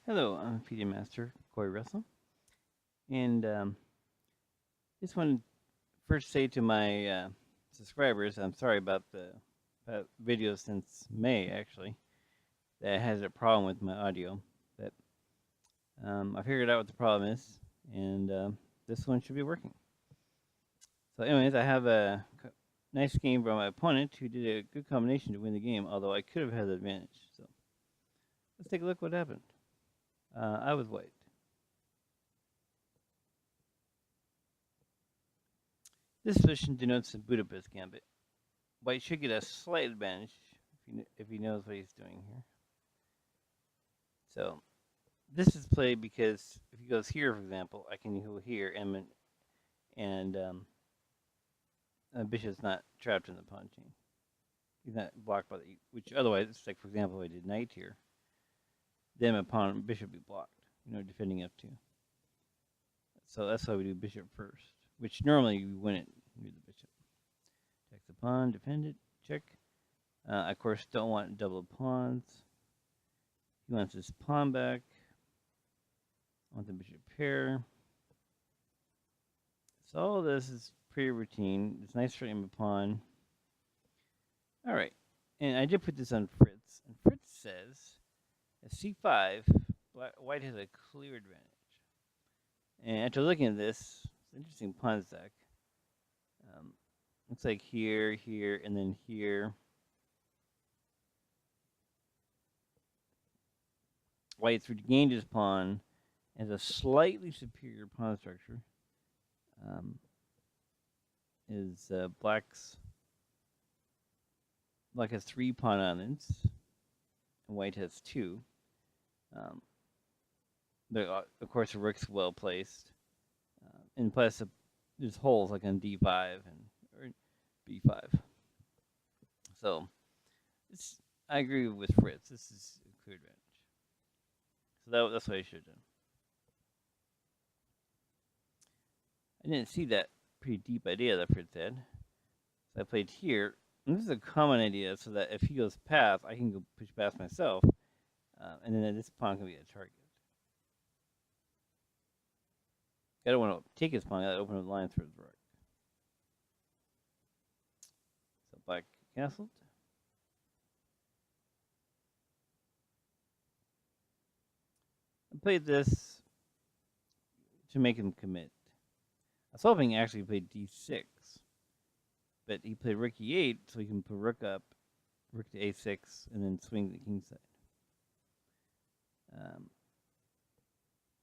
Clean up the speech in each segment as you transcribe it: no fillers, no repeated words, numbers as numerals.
Hello, I'm PD Master Corey Russell, and just want to first say to my subscribers, I'm sorry about the video since May actually that has a problem with my audio. But I figured out what the problem is, and this one should be working. So, anyways, I have a nice game from my opponent who did a good combination to win the game, although I could have had the advantage. So, let's take a look what happened. I was white. This position denotes the Budapest gambit. White should get a slight advantage if he knows what he's doing here. So this is played because if he goes here, for example, I can go here and bishop's not trapped in the pawn chain. He's not blocked by the which otherwise it's like for example if I did knight here, then my pawn bishop would be blocked. Defending f2. So that's why we do bishop first, which normally we win it. We do the bishop. Check the pawn, defend it, check. Of course, don't want double pawns. He wants his pawn back. I want the bishop pair. So all this is pretty routine. It's nice for him a pawn. All right, and I did put this on Fritz, and Fritz says at c5, white has a clear advantage. And after looking at this, it's an interesting pawn stack. Looks like here, here, and then here. White's regained his pawn as a slightly superior pawn structure. Black has 3 pawn islands, and white has 2. But of course, the rook's well placed, and plus there's holes like on d5 or b5. So I agree with Fritz. This is a clear advantage. So that's what I should have done. I didn't see that pretty deep idea that Fritz had. So I played here. And this is a common idea so that if he goes path, I can go push past myself. And then this pawn can be a target. I don't want to take his pawn. I got to open up the lines for his rook. So black castled. I played this to make him commit. I was hoping he actually played d6, but he played rook e8, so he can put rook up, rook to a6, and then swing the king side.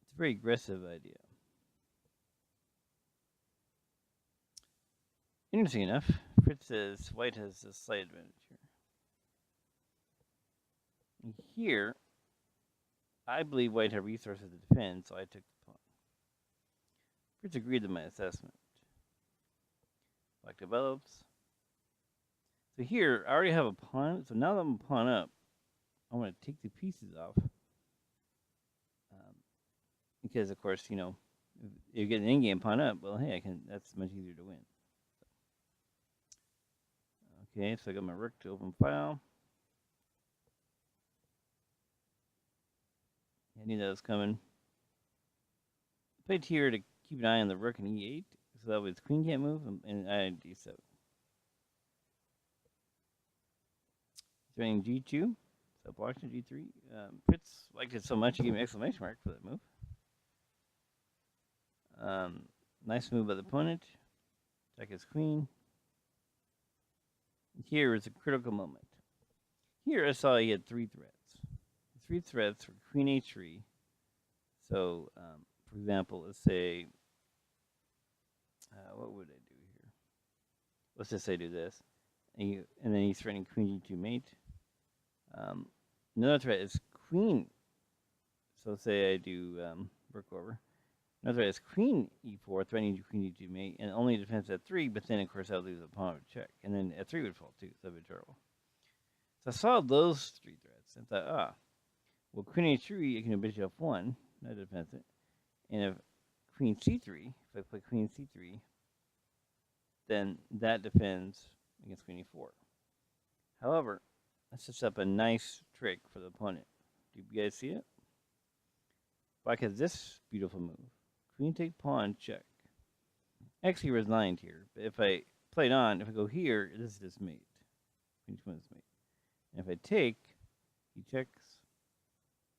It's a very aggressive idea. Interesting enough, Fritz says white has a slight advantage here. And here, I believe white had resources to defend, so I took the pawn. Fritz agreed to my assessment. Black develops. So here, I already have a pawn, so now that I'm a pawn up, I want to take the pieces off. Because, of course, if you get an in-game pawn up, well, hey, that's much easier to win. Okay, so I got my rook to open file. I knew that was coming. I played here to keep an eye on the rook and e8, so that way his queen can't move, and I had d7. Threatening g2, so blocked to g3. Fritz liked it so much he gave me an exclamation mark for that move. Nice move by the opponent. Check his queen. Here is a critical moment. Here I saw he had 3 threats. The 3 threats were queen h3. So, for example, let's say, what would I do here? Let's just say do this. And then he's threatening queen g2 mate. Another threat is queen. So say I do rook over. Another threat is queen e4, threatening queen e2 mate, and only defends at 3, but then of course I'll lose a pawn with check. And then at 3 would fall too, so that'd be terrible. So I saw those 3 threats and thought, well, queen h3, I can do bishop f1, that defends it. And if queen c3, if I play queen c3, then that defends against queen e4. However, that sets up a nice trick for the opponent. Do you guys see it? black has this beautiful move. Queen take pawn, check. Actually resigned here, but if I played on, if I go here, this is his mate. Queen is mate. And if I take, he checks,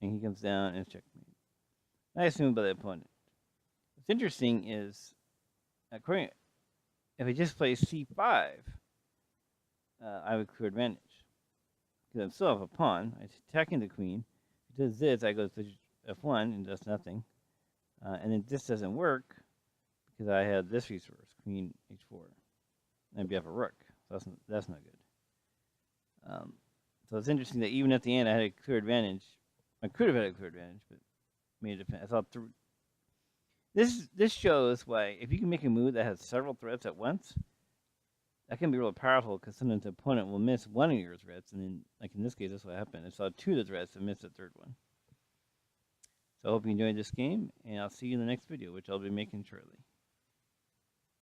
and he comes down and checkmate. Nice move by the opponent. What's interesting is, if I just play c5, I have a clear advantage. Because I still have a pawn. I'm attacking the queen. If it does this, I go to f1 and does nothing. And then this doesn't work because I have this resource, queen h4. And I have a rook. So that's not good. So it's interesting that even at the end I had a clear advantage. I could have had a clear advantage, but made it. I thought through. This shows why if you can make a move that has several threats at once, that can be really powerful because sometimes the opponent will miss one of your threats, and then, like in this case, that's what happened. I saw two of the threats and missed the third one. So I hope you enjoyed this game, and I'll see you in the next video, which I'll be making shortly.